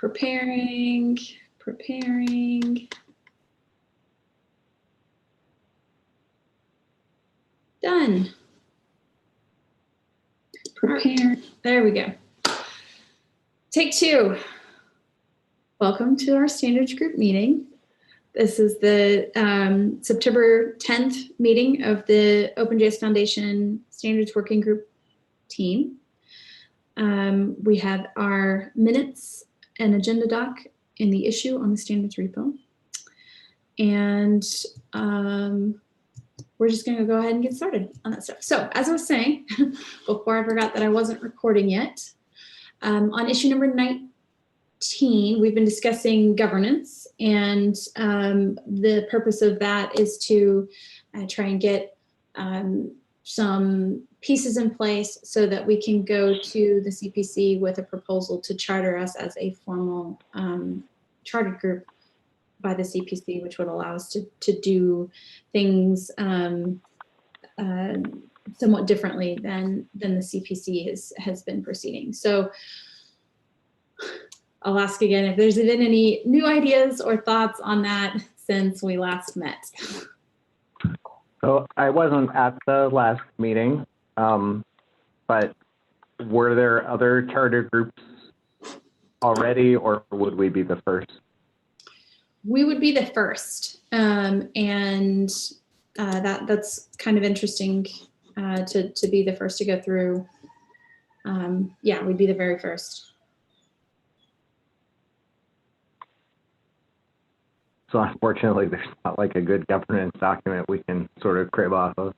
Preparing. Done. Prepare. There we go. Take 2. Welcome to our standards group meeting. This is the September 10th meeting of the OpenJS Foundation Standards Working Group team. We have our minutes and agenda doc in the issue on the standards repo. And we're just going to go ahead and get started on that stuff. So as I was saying, before I forgot that I wasn't recording yet, on issue number 19, we've been discussing governance, and the purpose of that is to try and get some pieces in place so that we can go to the CPC with a proposal to charter us as a formal chartered group by the CPC, which would allow us to do things somewhat differently than the CPC has been proceeding. So I'll ask again if there's been any new ideas or thoughts on that since we last met. So I wasn't at the last meeting, but were there other charter groups already, or would we be the first? We would be the first, and that's kind of interesting to be the first to go through. Yeah, we'd be the very first. So unfortunately, there's not like a good governance document we can sort of crib off of.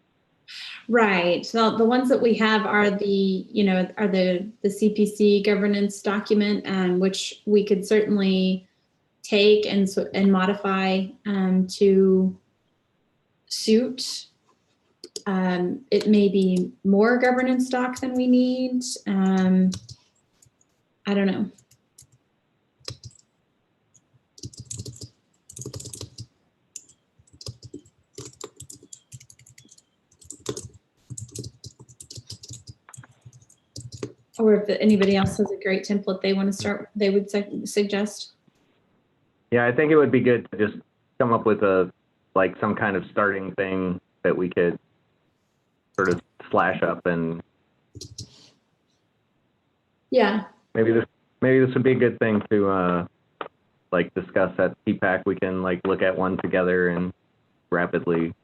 Right. So the ones that we have are the CPC governance document, which we could certainly take and modify to suit. It may be more governance doc than we need. I don't know. Or if anybody else has a great template they want to start, they would suggest. Yeah, I think it would be good to just come up with some kind of starting thing that we could sort of slash up, and yeah, maybe this would be a good thing to discuss at CPAC. We can look at one together and rapidly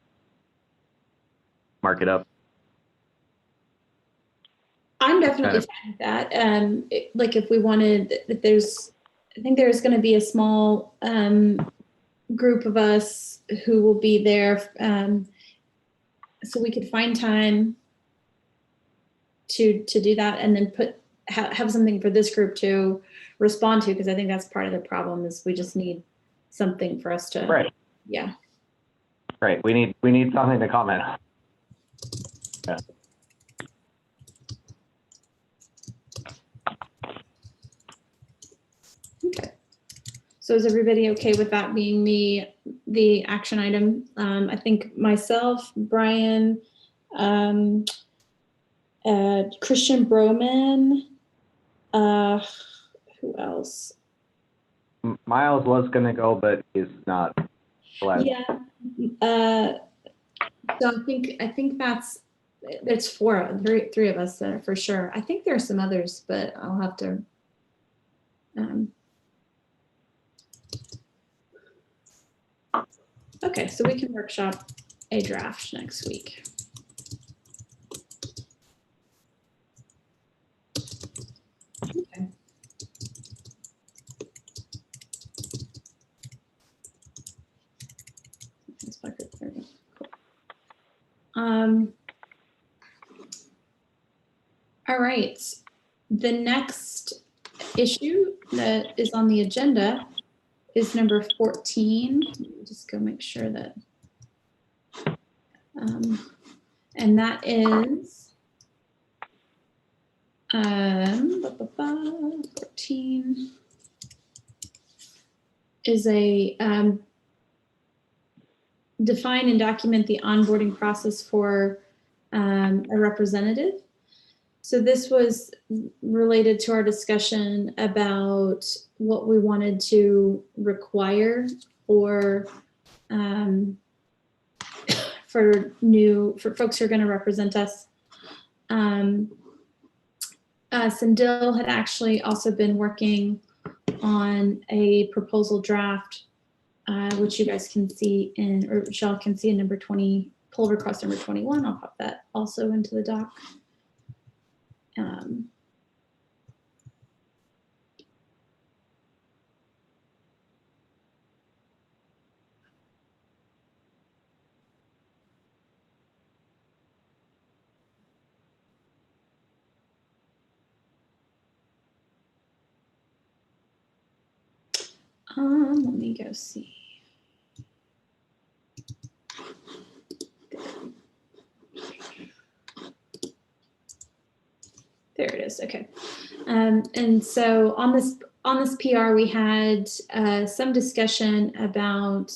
mark it up. I'm definitely fine with that. If we wanted, I think there's going to be a small group of us who will be there, so we could find time to do that, and then have something for this group to respond to, because I think that's part of the problem is we just need something for us to. Right. Yeah. Right. We need something to comment on. Yeah. Okay. So is everybody okay with that being the action item? I think myself, Brian, Christian Broman, who else? Miles was gonna go, but is not allowed. Yeah. So I think there's three of us for sure. I think there are some others, but I'll have to. Okay, so we can workshop a draft next week. Okay. All right, the next issue that is on the agenda is number 14. Let me just go make sure that, and that is 14 is a define and document the onboarding process for a representative. So this was related to our discussion about what we wanted to require for folks who are going to represent us. Sindil had actually also been working on a proposal draft, which you guys can see in, or Michelle can see in number 20, pull request number 21. I'll pop that also into the doc. Let me go see. There it is. Okay. And so on this PR, we had some discussion about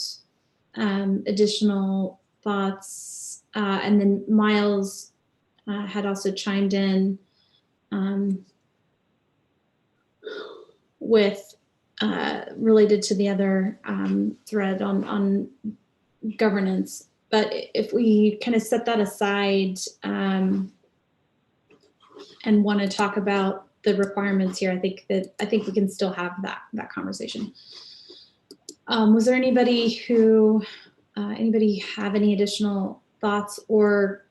additional thoughts, and then Miles had also chimed in with related to the other thread on governance. But if we kind of set that aside and want to talk about the requirements here, I think we can still have that conversation. Was there anybody who anybody have any additional thoughts or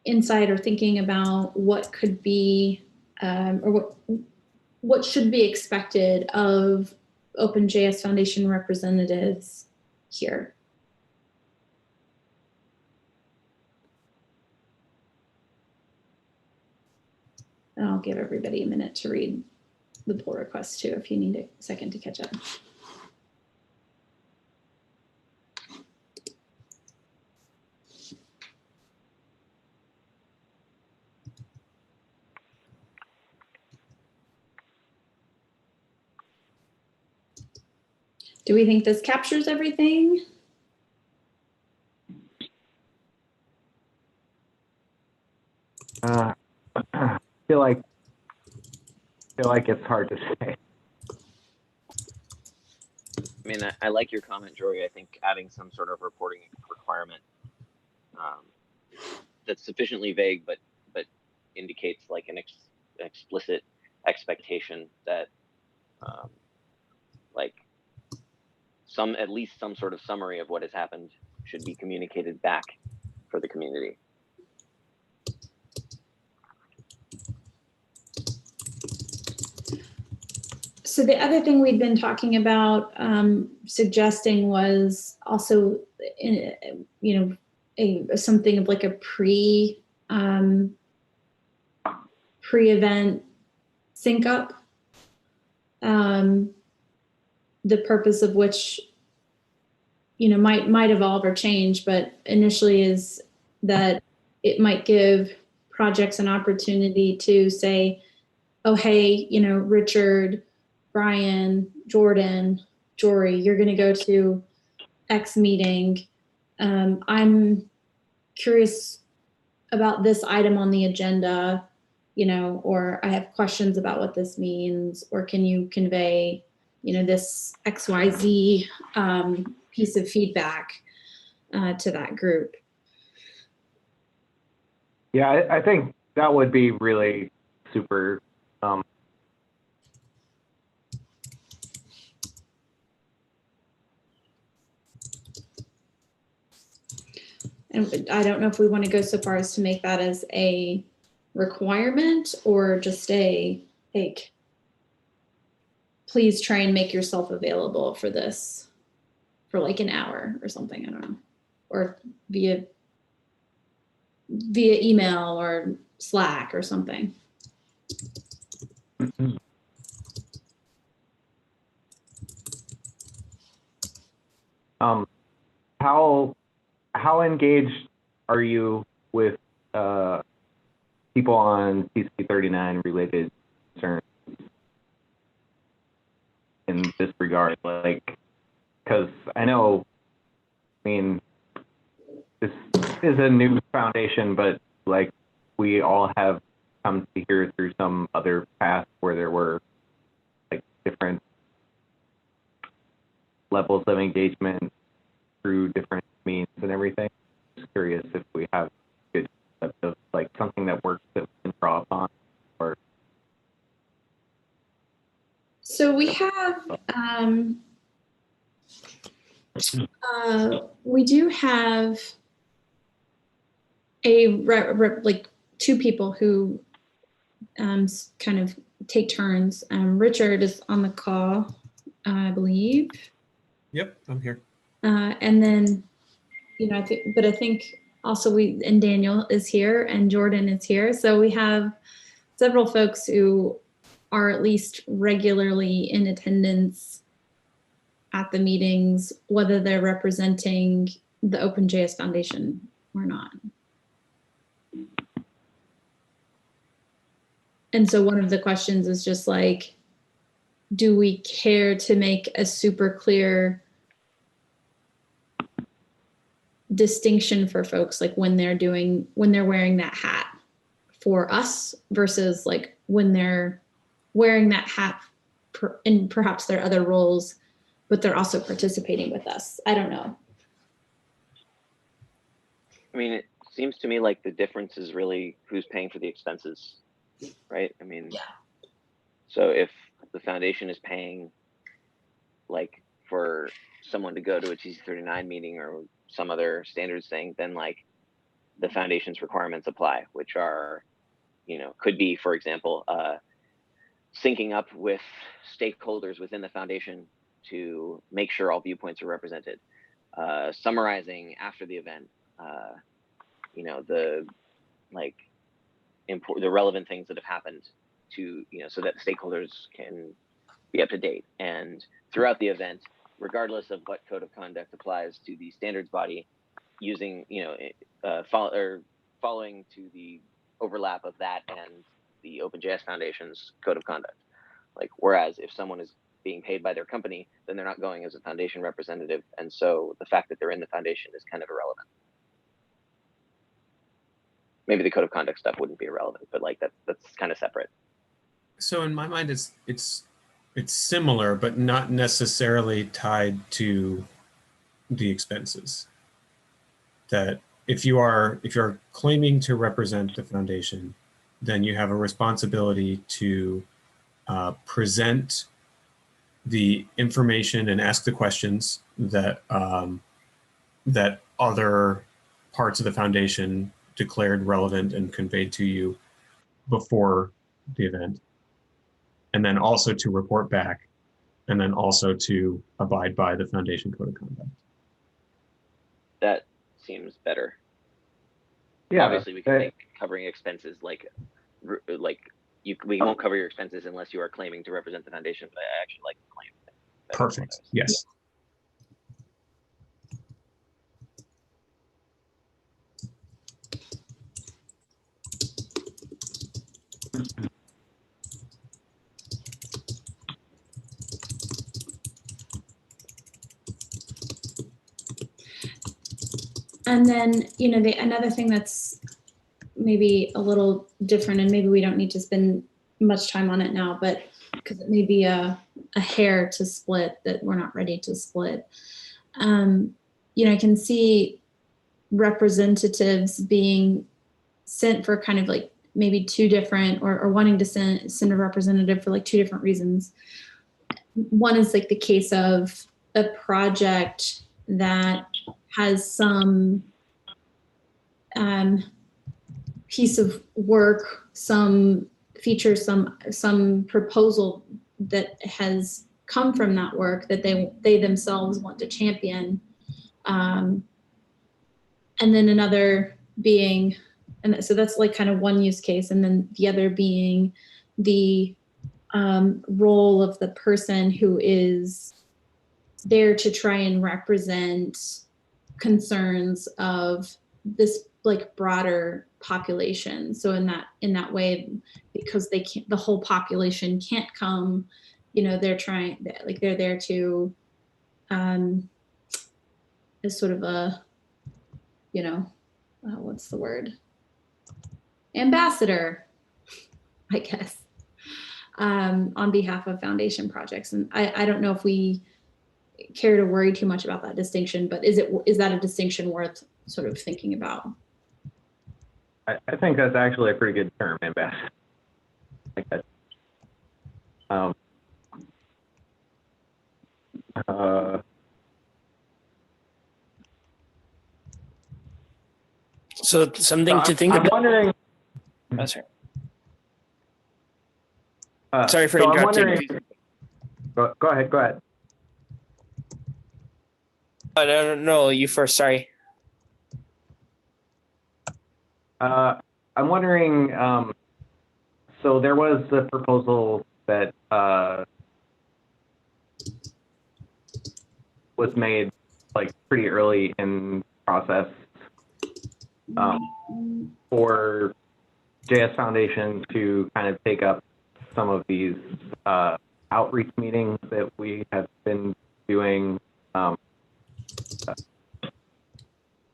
insight or thinking about what could be or what should be expected of OpenJS Foundation representatives here? And I'll give everybody a minute to read the pull request too, if you need a second to catch up. Do we think this captures everything? I feel like it's hard to say. I mean, I like your comment, Jory. I think adding some sort of reporting requirement that's sufficiently vague, but indicates like an explicit expectation that like at least some sort of summary of what has happened should be communicated back for the community. So the other thing we'd been talking about, suggesting was also, something of like a pre-event sync up. The purpose of which, might evolve or change, but initially is that it might give projects an opportunity to say, oh, hey, Richard, Brian, Jordan, Jory, you're going to go to X meeting. I'm curious about this item on the agenda, or I have questions about what this means, or can you convey, this XYZ piece of feedback to that group? Yeah, I think that would be really super. And I don't know if we want to go so far as to make that as a requirement or just a, like, please try and make yourself available for this for like an hour or something. I don't know, or via email or Slack or something. How engaged are you with people on TC39 related concerns in this regard? Like, because I know, this is a new foundation, but like we all have come to here through some other path where there were like different levels of engagement through different means and everything. Just curious if we have good concept of like something that works that we can draw upon, or So we have, we do have like two people who kind of take turns. Richard is on the call, I believe. Yep, I'm here. And then, you know, I think also and Daniel is here and Jordan is here. So we have several folks who are at least regularly in attendance at the meetings, whether they're representing the OpenJS Foundation or not. And so one of the questions is just like, do we care to make a super clear distinction for folks, like when they're wearing that hat for us versus like when they're wearing that hat in perhaps their other roles, but they're also participating with us? I don't know. I mean, it seems to me like the difference is really who's paying for the expenses, right? I mean, Yeah. So if the foundation is paying like for someone to go to a TC39 meeting or some other standards thing, then like the foundation's requirements apply, which are, you know, could be, for example, syncing up with stakeholders within the foundation to make sure all viewpoints are represented, summarizing after the event, you know, the relevant things that have happened to, you know, so that the stakeholders can be up to date. And throughout the event, regardless of what code of conduct applies to the standards body, using, you know, following to the overlap of that and the OpenJS Foundation's code of conduct. Like, whereas if someone is being paid by their company, then they're not going as a foundation representative. And so the fact that they're in the foundation is kind of irrelevant. Maybe the code of conduct stuff wouldn't be irrelevant, but like that's kind of separate. So in my mind, it's similar, but not necessarily tied to the expenses. That if you're claiming to represent the foundation, then you have a responsibility to present the information and ask the questions that that other parts of the foundation declared relevant and conveyed to you before the event, and then also to report back, and then also to abide by the foundation code of conduct. That seems better. yeah, Obviously, we can make covering expenses like we won't cover your expenses unless you are claiming to represent the foundation. But I actually like the claim. Perfect. Yes. And then, you know, another thing that's maybe a little different, and maybe we don't need to spend much time on it now, but because it may be a hair to split that we're not ready to split. You know, I can see representatives being sent for kind of like maybe two different, or wanting to send a representative for like two different reasons. One is like the case of a project that has some piece of work, some feature, some proposal that has come from that work that they themselves want to champion. And then another being, and so that's like kind of one use case, and then the other being the role of the person who is there to try and represent concerns of this like broader population. So in that way, because the whole population can't come, you know, they're there to as sort of a, you know, what's the word? ambassador, I guess, on behalf of foundation projects. And I don't know if we care to worry too much about that distinction, but is that a distinction worth sort of thinking about? I think that's actually a pretty good term, ambassador. Like that. So something to think I'm about. wondering. Oh, sorry. Sorry for so I'm interrupting. wondering- Go ahead. Go ahead. No, you first. Sorry. I'm wondering. So there was a proposal that was made like pretty early in the process for JS Foundation to kind of take up some of these outreach meetings that we have been doing.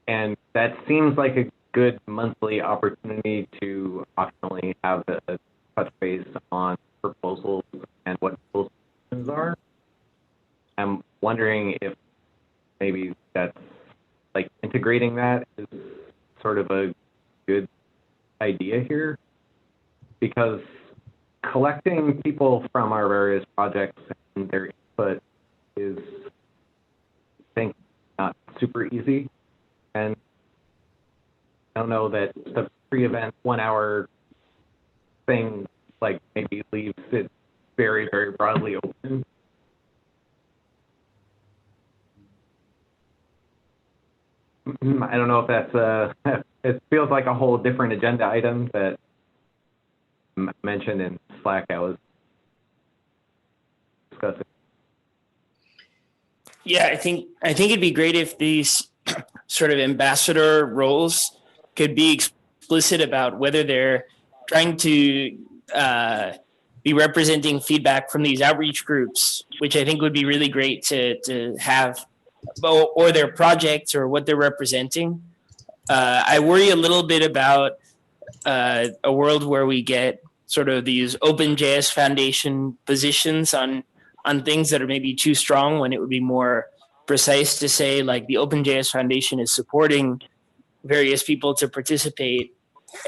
And that seems like a good monthly opportunity to optionally have a touch base on proposals and what solutions are. I'm wondering if maybe that's like integrating that is sort of a good idea here, because collecting people from our various projects and their input is, I think, not super easy. And I don't know that the pre-event 1 hour thing like maybe leaves it very, very broadly open. I don't know if that's it feels like a whole different agenda item that mentioned in Slack I was discussing. Yeah, I think it'd be great if these sort of ambassador roles could be explicit about whether they're trying to be representing feedback from these outreach groups, which I think would be really great to have, or their projects or what they're representing. I worry a little bit about a world where we get sort of these OpenJS Foundation positions on things that are maybe too strong, when it would be more precise to say like the OpenJS Foundation is supporting various people to participate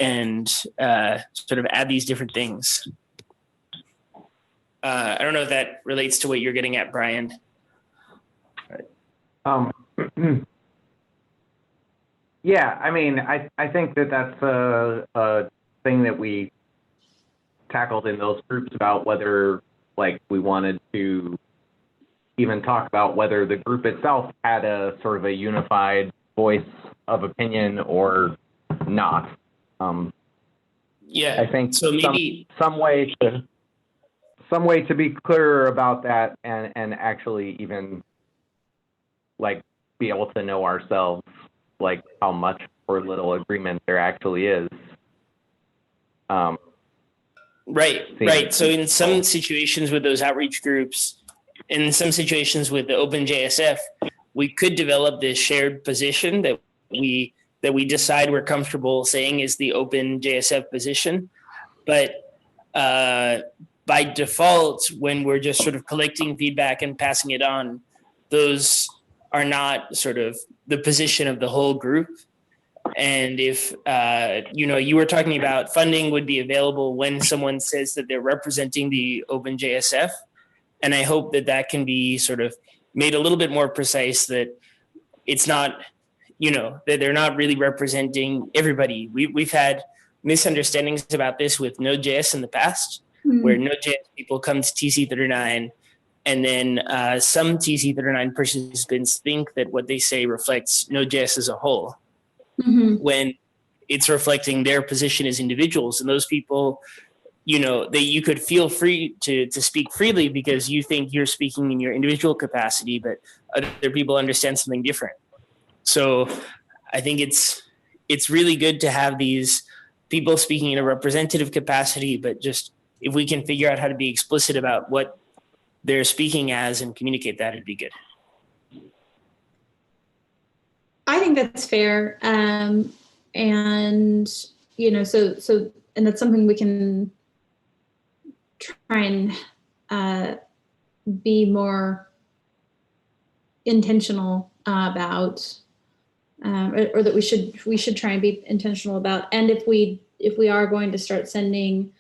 and sort of add these different things. I don't know if that relates to what you're getting at, Brian. Yeah, I mean, I think that that's a thing that we tackled in those groups about whether like we wanted to even talk about whether the group itself had a sort of a unified voice of opinion or not. Yeah, I think so maybe some way to be clearer about that and actually even like be able to know ourselves like how much or little agreement there actually is. Right. So in some situations with those outreach groups, in some situations with the OpenJSF, we could develop this shared position that we decide we're comfortable saying is the OpenJSF position. But by default, when we're just sort of collecting feedback and passing it on, those are not sort of the position of the whole group. And if, you were talking about funding would be available when someone says that they're representing the OpenJSF. And I hope that can be sort of made a little bit more precise, that it's not, that they're not really representing everybody. We've had misunderstandings about this with Node.js in the past, where Node.js people come to TC39 and then some TC39 participants think that what they say reflects Node.js as a whole, when it's reflecting their position as individuals. And those people, you could feel free to speak freely because you think you're speaking in your individual capacity, but other people understand something different. So I think it's really good to have these people speaking in a representative capacity, but just if we can figure out how to be explicit about what they're speaking as and communicate that, it'd be good. I think that's fair. And you know, and that's something we can try and be more intentional about, or that we should try and be intentional about. And if we are going to start sending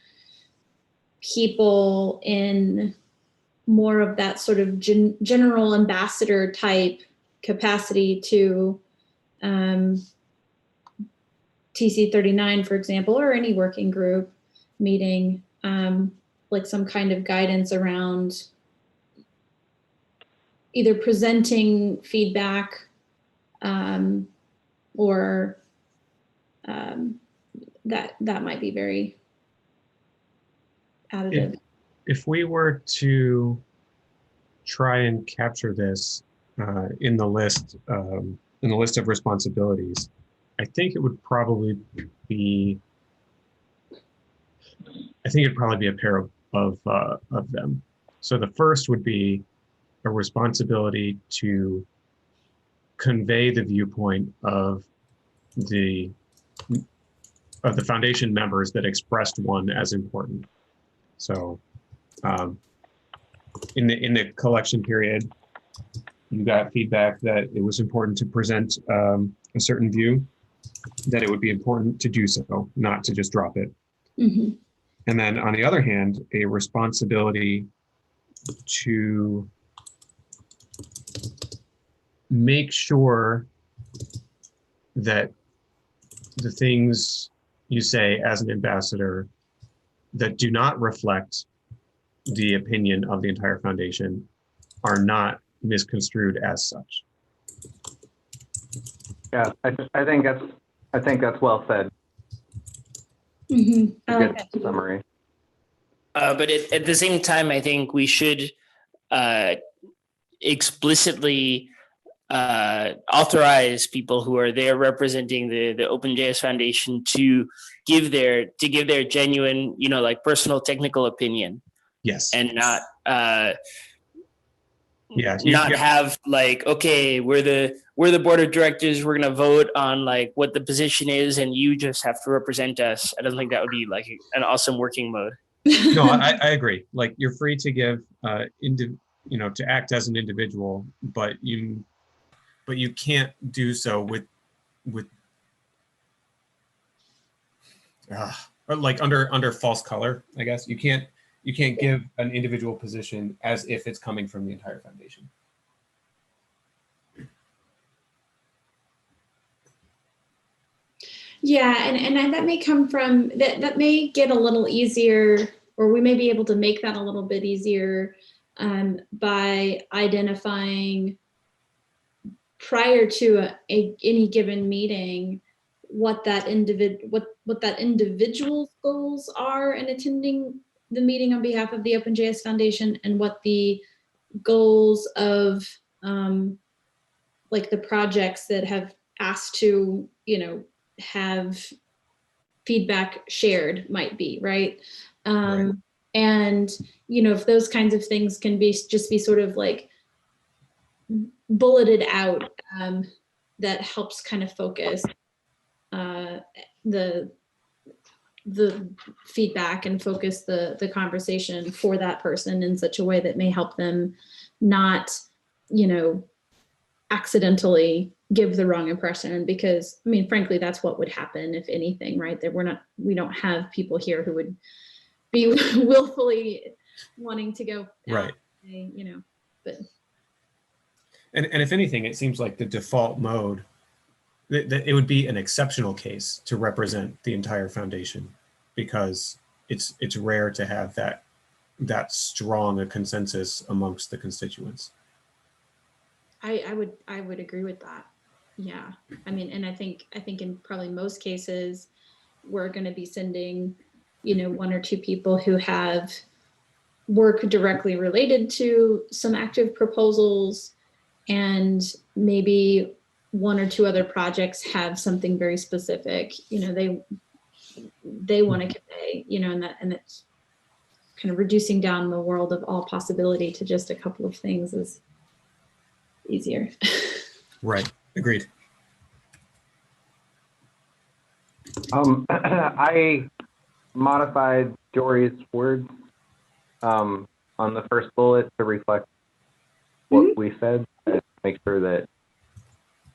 people in more of that sort of general ambassador type capacity to TC39, for example, or any working group meeting, like some kind of guidance around either presenting feedback or that might be very additive. If we were to try and capture this in the list of responsibilities, I think it would probably be. I think it'd probably be a pair of them. So the first would be a responsibility to convey the viewpoint of the foundation members that expressed one as important. So in the collection period, you got feedback that it was important to present a certain view, that it would be important to do so, not to just drop it. Mm-hmm. And then on the other hand, a responsibility to make sure that the things you say as an ambassador that do not reflect the opinion of the entire foundation are not misconstrued as such. Yeah, I think that's well said. Mm-hmm. I like Good that too. summary. But at the same time, I think we should explicitly authorize people who are there representing the OpenJS Foundation to give their genuine, like personal technical opinion. Yes. And not not have like, okay, we're the board of directors, we're gonna vote on like what the position is, and you just have to represent us. I don't think that would be like an awesome working mode. No, I agree. Like, you're free to give to act as an individual, but you can't do so with or like under false color, I guess. You can't give an individual position as if it's coming from the entire foundation. Yeah, and that may come from that may get a little easier, or we may be able to make that a little bit easier by identifying prior to any given meeting what that individual's goals are in attending the meeting on behalf of the OpenJS Foundation, and what the goals of like the projects that have asked to have feedback shared might be, right? Right. And if those kinds of things can be sort of like bulleted out, that helps kind of focus the feedback and focus the conversation for that person in such a way that may help them not accidentally give the wrong impression, because I mean, frankly, that's what would happen if anything, right? That we don't have people here who would be willfully wanting to go right. But and if anything, it seems like the default mode that it would be an exceptional case to represent the entire foundation, because it's rare to have that strong a consensus amongst the constituents. I would agree with that. Yeah, I mean, and I think in probably most cases, we're going to be sending, one or two people who have work directly related to some active proposals, and maybe one or two other projects have something very specific, they want to convey, and it's kind of reducing down the world of all possibility to just a couple of things is easier. Right. Agreed. I modified Jory's words on the first bullet to reflect what we said, to make sure that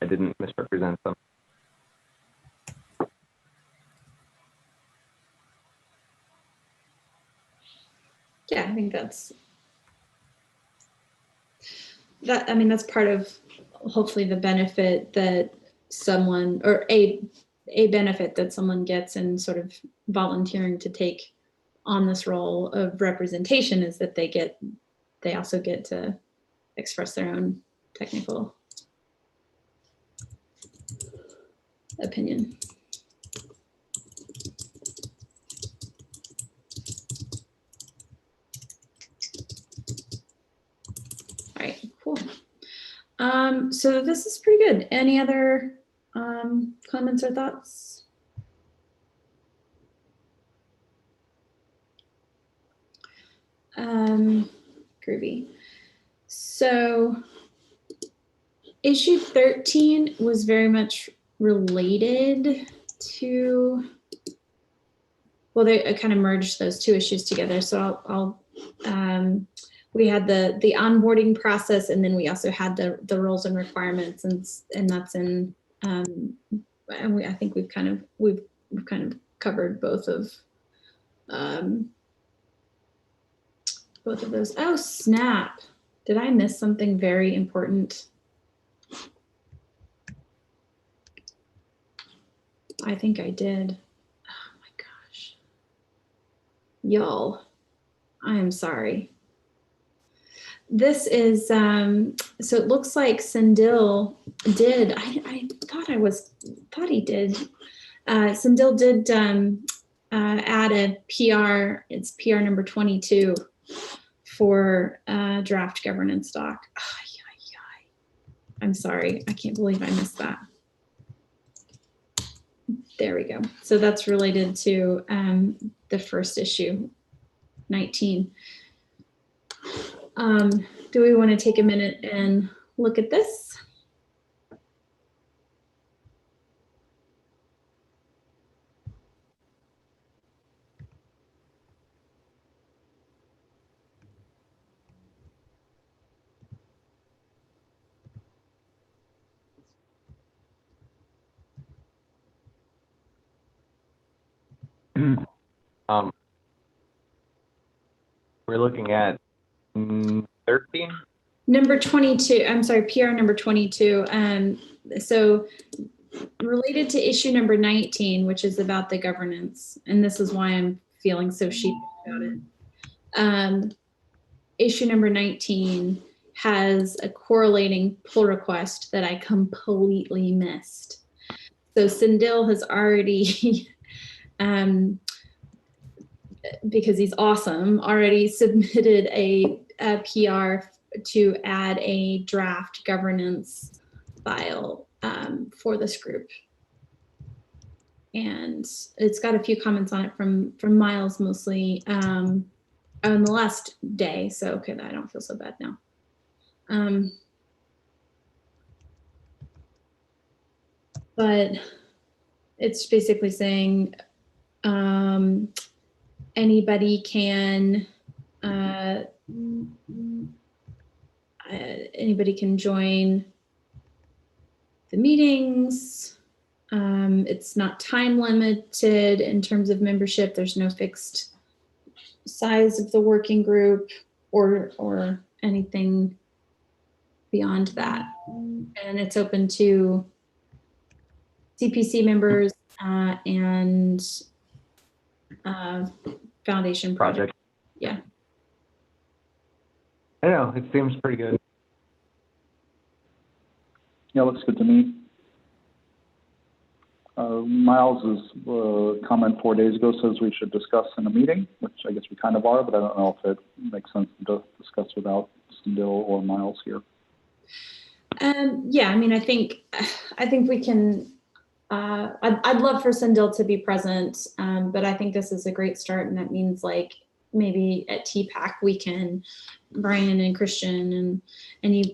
I didn't misrepresent them. Yeah, I think I mean, that's part of hopefully the benefit that someone, or a benefit that someone gets in sort of volunteering to take on this role of representation, is that they also get to express their own technical opinion. All right, cool. So this is pretty good. Any other comments or thoughts? Groovy. So issue 13 was very much related to, well, they kind of merged those two issues together. So we had the onboarding process, and then we also had the roles and requirements, and that's in, and I think we've kind of covered both of those. Oh snap! Did I miss something very important? I think I did. Oh my gosh. Y'all, I am sorry. This is, so it looks like Sindil did, I thought he did. Sindil did add a PR, it's PR number 22 for draft governance doc. I'm sorry, I can't believe I missed that. There we go. So that's related to the first issue, 19. Do we want to take a minute and look at this? We're looking at 13? Number 22, I'm sorry, PR number 22. So related to issue number 19, which is about the governance, and this is why I'm feeling so sheepish about it. Issue number 19 has a correlating pull request that I completely missed. So Sindil has already, because he's awesome, already submitted a PR to add a draft governance file for this group. And it's got a few comments on it from Miles mostly on the last day. So, okay, I don't feel so bad now. But it's basically saying anybody can join the meetings. It's not time limited in terms of membership. There's no fixed size of the working group or anything beyond that. And it's open to CPC members and foundation project. Yeah. I don't know, it seems pretty good. Yeah, looks good to me. Miles's comment 4 days ago says we should discuss in a meeting, which I guess we kind of are, but I don't know if it makes sense to discuss without Sindil or Miles here. Yeah, I mean, I think we can. I'd love for Sindil to be present, but I think this is a great start, and that means like maybe at TPAC we can, Brian and Christian and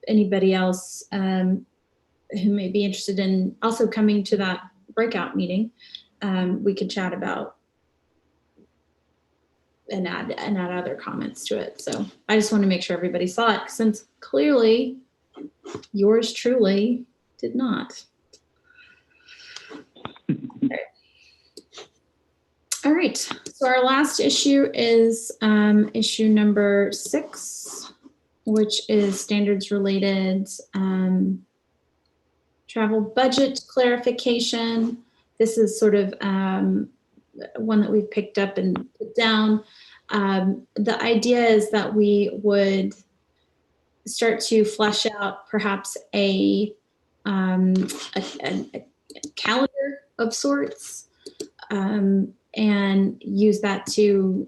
anybody else who may be interested in also coming to that breakout meeting, we could chat about and add other comments to it. So I just want to make sure everybody saw it, since clearly yours truly did not. Okay. All right, so our last issue is issue number 6, which is standards related travel budget clarification. This is sort of one that we've picked up and put down. The idea is that we would start to flesh out perhaps a calendar of sorts, and use that to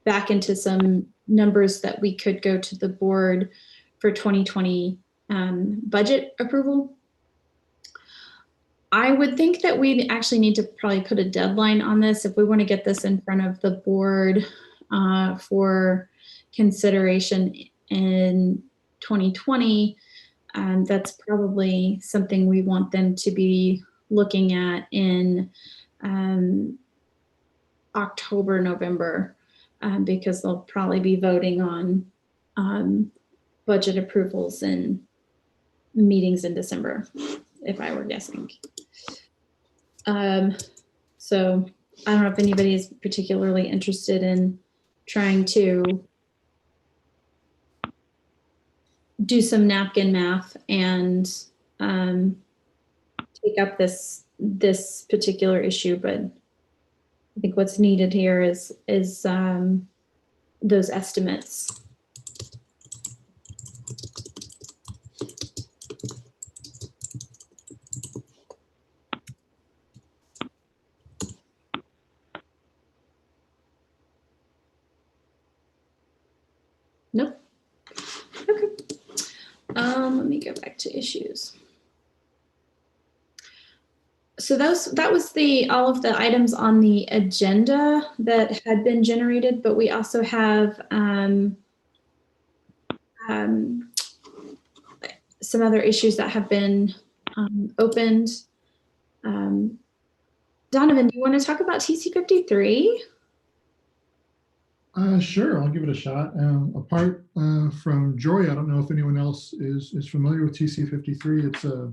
back into some numbers that we could go to the board for 2020 budget approval. I would think that we actually need to probably put a deadline on this if we want to get this in front of the board for consideration in 2020. That's probably something we want them to be looking at in October, November, because they'll probably be voting on budget approvals and meetings in December, if I were guessing. So I don't know if anybody is particularly interested in trying to do some napkin math and take up this particular issue, but I think what's needed here is those estimates. Nope. Okay. Let me go back to issues. So that was all of the items on the agenda that had been generated, but we also have some other issues that have been opened. Donovan, do you want to talk about TC53? Sure, I'll give it a shot. Apart from Jory, I don't know if anyone else is familiar with TC53. It's a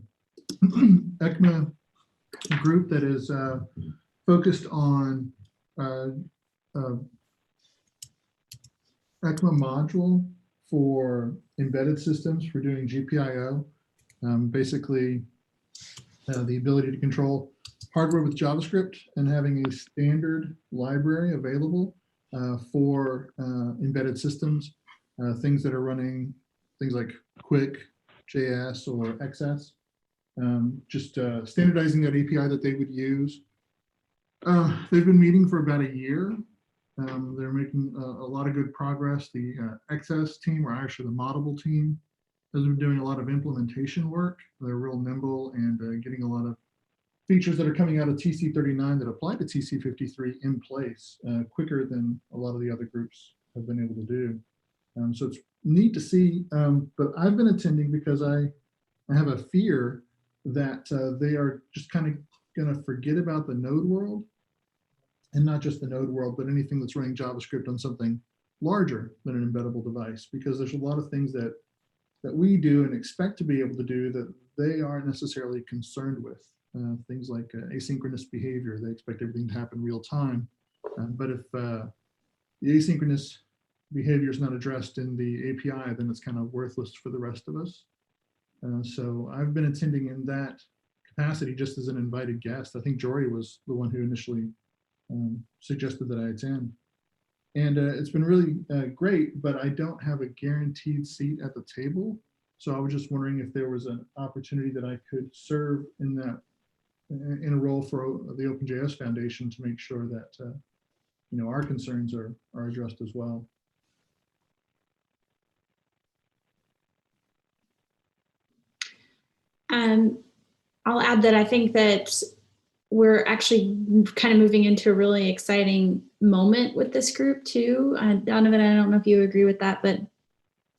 ECMA group that is focused on ECMA module for embedded systems for doing GPIO. Basically, the ability to control hardware with JavaScript and having a standard library available for embedded systems, things that are running, things like Quick, JS, or XS. Just standardizing that API that they would use. They've been meeting for about a year. They're making a lot of good progress. The XS team, or actually the Moddable team, has been doing a lot of implementation work. They're real nimble and getting a lot of features that are coming out of TC39 that apply to TC53 in place quicker than a lot of the other groups have been able to do. So it's neat to see, but I've been attending because I have a fear that they are just kind of going to forget about the node world, and not just the node world, but anything that's running JavaScript on something larger than an embeddable device, because there's a lot of things that we do and expect to be able to do that they aren't necessarily concerned with. Things like asynchronous behavior. They expect everything to happen real time. But if the asynchronous behavior is not addressed in the API, then it's kind of worthless for the rest of us. So I've been attending in that capacity just as an invited guest. I think Jory was the one who initially suggested that I attend. And it's been really great, but I don't have a guaranteed seat at the table. So I was just wondering if there was an opportunity that I could serve in a role for the OpenJS Foundation to make sure that our concerns are addressed as well. I'll add that I think that we're actually kind of moving into a really exciting moment with this group too. Donovan, I don't know if you agree with that, but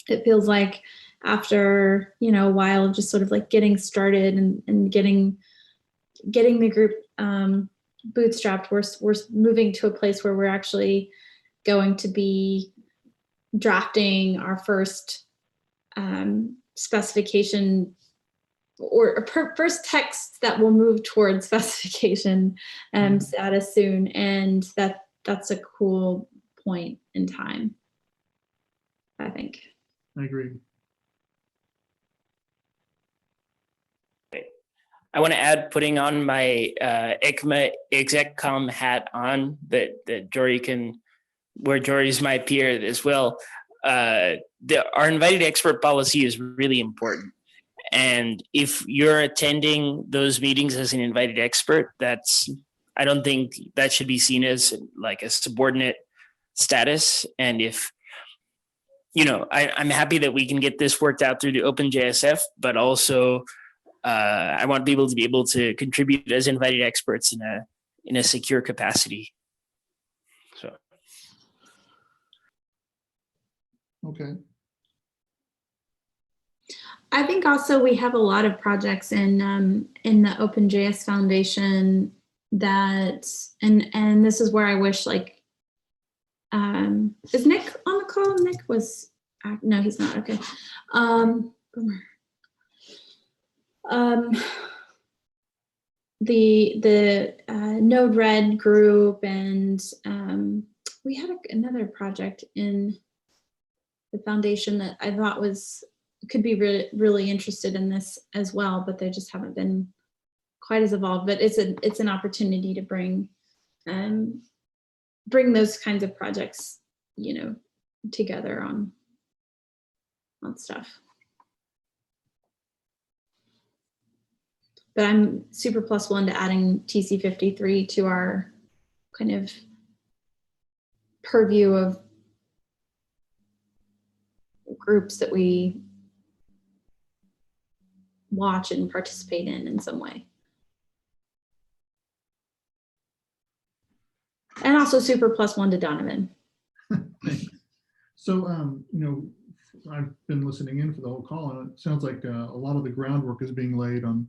it feels like after a while of just sort of like getting started and getting the group bootstrapped. We're moving to a place where we're actually going to be drafting our first specification or first text that will move towards specification status soon, and that's a cool point in time, I think. I agree. I want to add, putting on my ECMA execcom hat on, that Jory can, where Jory's my peer as well. Our invited expert policy is really important. And if you're attending those meetings as an invited expert, I don't think that should be seen as like a subordinate status. And if, I'm happy that we can get this worked out through the OpenJSF, but also I want people to be able to contribute as invited experts in a secure capacity. So. Okay. I think also we have a lot of projects in the OpenJS Foundation that, and this is where I wish, like, is Nick on the call? Nick was, no, he's not. Okay. Bummer. The Node-RED group, and we had another project in the foundation that I thought could be really interested in this as well, but they just haven't been quite as evolved. But it's an opportunity to bring those kinds of projects, together on stuff. But I'm super +1 to adding TC53 to our kind of purview of groups that we watch and participate in some way. And also super +1 to Donovan. So, I've been listening in for the whole call, and it sounds like a lot of the groundwork is being laid on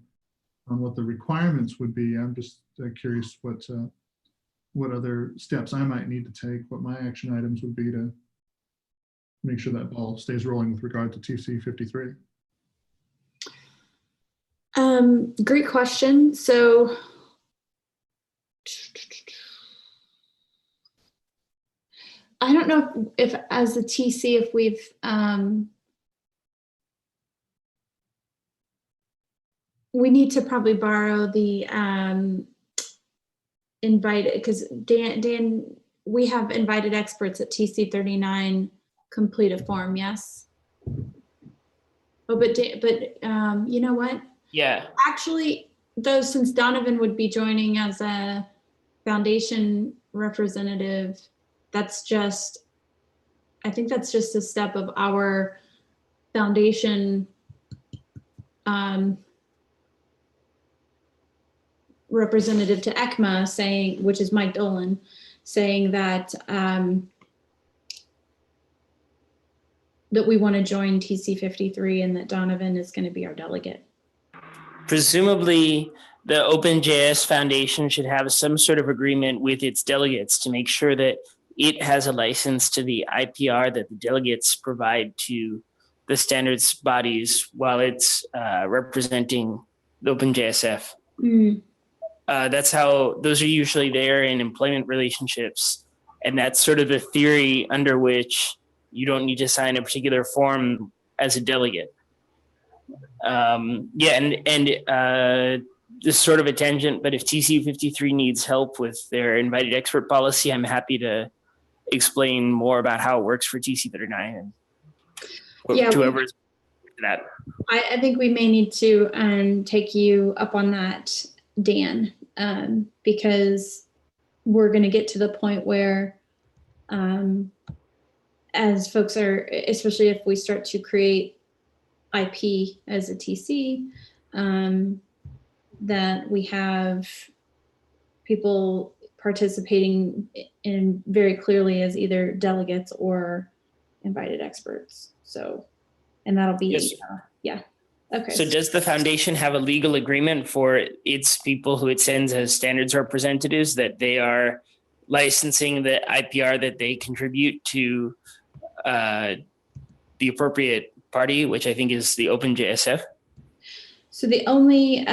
what the requirements would be. I'm just curious what other steps I might need to take, what my action items would be to make sure that ball stays rolling with regard to TC53. Great question. So I don't know if as a TC, if we've we need to probably borrow the invited, because Dan, we have invited experts at TC39 complete a form, yes? Oh, but you know what? Yeah. Actually, though, since Donovan would be joining as a foundation representative, I think that's just a step of our foundation representative to ECMA saying, which is Mike Dolan, saying that that we want to join TC53 and that Donovan is going to be our delegate. Presumably, the OpenJS Foundation should have some sort of agreement with its delegates to make sure that it has a license to the IPR that the delegates provide to the standards bodies while it's representing the OpenJSF. Mm. That's how those are usually there in employment relationships. And that's sort of the theory under which you don't need to sign a particular form as a delegate. This is sort of a tangent, but if TC53 needs help with their invited expert policy, I'm happy to explain more about how it works for TC39 and whoever's that. I think we may need to take you up on that, Dan, because we're going to get to the point where as folks are, especially if we start to create IP as a TC, that we have people participating in very clearly as either delegates or invited experts. So, and that'll be, yes. Okay. So does the foundation have a legal agreement for its people who it sends as standards representatives that they are licensing the IPR that they contribute to the appropriate party, which I think is the OpenJSF? So the only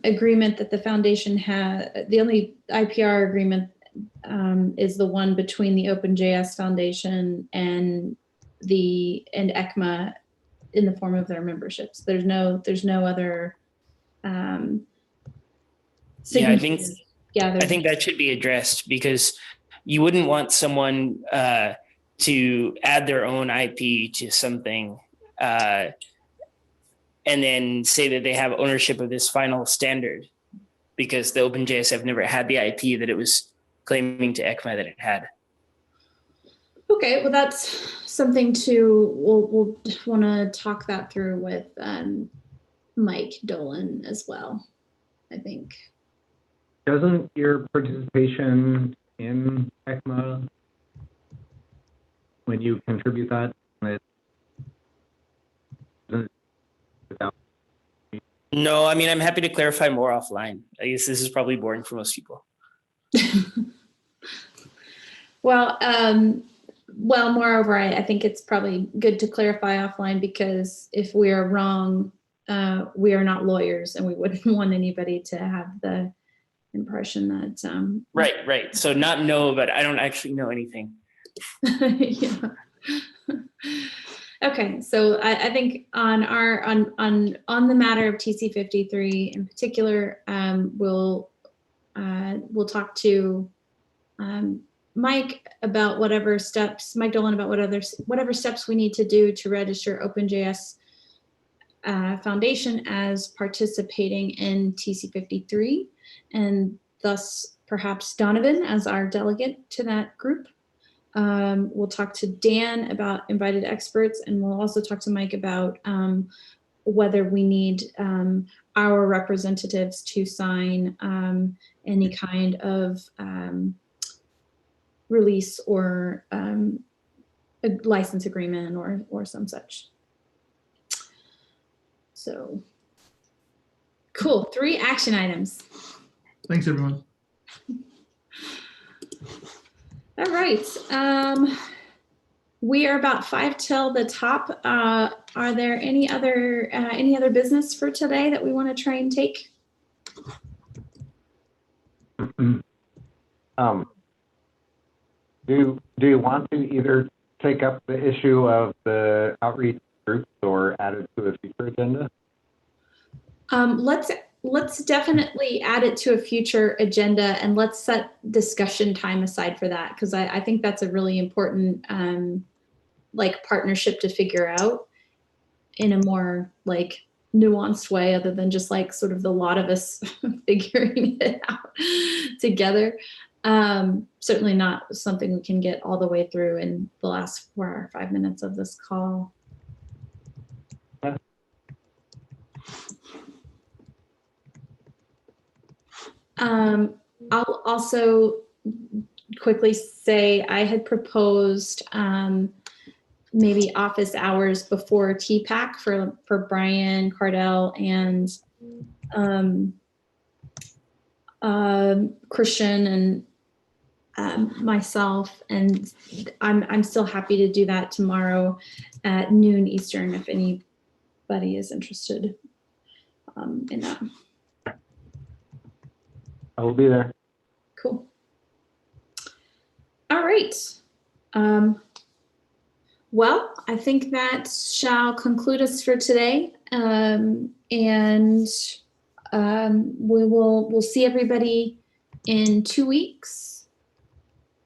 agreement that the foundation has, the only IPR agreement is the one between the OpenJS Foundation and ECMA in the form of their memberships. There's no other Yeah, I think gathered. that should be addressed, because you wouldn't want someone to add their own IP to something and then say that they have ownership of this final standard, because the OpenJSF never had the IP that it was claiming to ECMA that it had. Okay, well, that's something we'll want to talk that through with Mike Dolan as well, I think. Doesn't your participation in ECMA, when you contribute that, No, I mean, I'm happy to clarify more offline. I guess this is probably boring for most people. Well, moreover, I think it's probably good to clarify offline, because if we are wrong, we are not lawyers, and we wouldn't want anybody to have the impression that Right. So not know, but I don't actually know anything. yeah. Okay, so I think on the matter of TC53 in particular, we'll talk to Mike about whatever steps, Mike Dolan, about whatever steps we need to do to register OpenJS Foundation as participating in TC53, and thus perhaps Donovan as our delegate to that group. We'll talk to Dan about invited experts, and we'll also talk to Mike about whether we need our representatives to sign any kind of release or a license agreement or some such. So cool, 3 action items. Thanks, everyone. All right. We are about 5 till the top. Are there any other business for today that we want to try and take? Do you want to either take up the issue of the outreach groups or add it to a future agenda? Let's definitely add it to a future agenda, and let's set discussion time aside for that, because I think that's a really important partnership to figure out in a more nuanced way, other than just sort of the lot of us figuring it out together. Certainly not something we can get all the way through in the last 4 or 5 minutes of this call. I'll also quickly say I had proposed maybe office hours before TPAC for Brian Cardell and Christian and myself, and I'm still happy to do that tomorrow at noon Eastern if anybody is interested in that. I will be there. Cool. All right. Well, I think that shall conclude us for today. And we'll see everybody in 2 weeks.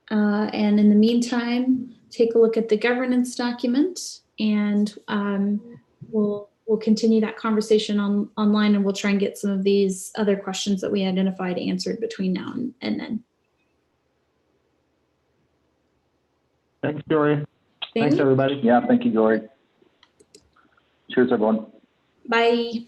And in the meantime, take a look at the governance document, and we'll continue that conversation online, and we'll try and get some of these other questions that we identified answered between now and then. Thanks, Jory. Thanks, everybody. Yeah, thank you, Jory. Cheers, everyone. Bye.